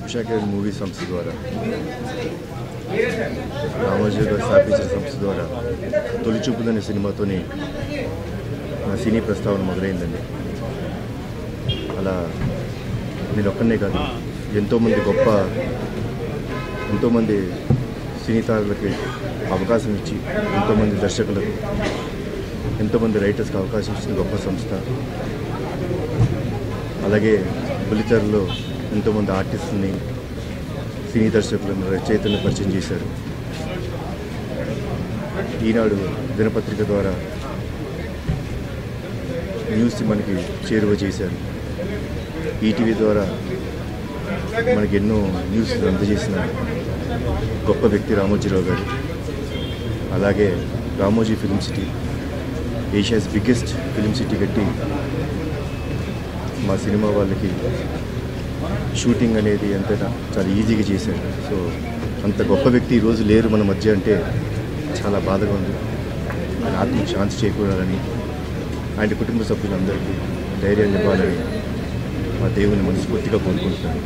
Usha care movie సంస్థ ద్వారా రామోజీ గారు స్థాపించిన సంస్థ ద్వారా తొలి చూపుదనే సినిమాతోనే నా సినీ ప్రస్తావన మొదలైందండి. అలా నేను ఒక్కనే కాదు, ఎంతోమంది సినీ తారులకి అవకాశం ఇచ్చి, ఎంతోమంది దర్శకులకు, ఎంతోమంది రైటర్స్కి అవకాశం ఇచ్చిన గొప్ప సంస్థ. అలాగే బుల్లితెరలో ఎంతోమంది ఆర్టిస్టుని, సినీ దర్శకులను, రచయితలను పరిచయం చేశారు. ఈనాడు దినపత్రిక ద్వారా న్యూస్ మనకి చేరువ చేశారు. ఈటీవీ ద్వారా మనకి ఎన్నో న్యూస్ అందజేసిన గొప్ప వ్యక్తి రామోజీరావు గారు. అలాగే Ramoji film city, Asia's biggest film city కట్టి మా సినిమా వాళ్ళకి షూటింగ్ అనేది ఎంతైనా చాలా ఈజీగా చేశారు. సో అంత గొప్ప వ్యక్తి ఈరోజు లేరు మన మధ్య అంటే చాలా బాధగా ఉంది. ఆయన ఆత్మకు శాంతి చేకూరాలని, ఆయన కుటుంబ సభ్యులందరికీ ధైర్యాన్ని ఇవ్వాలని మా దేవుని మనస్ఫూర్తిగా కోరుకుంటున్నాను.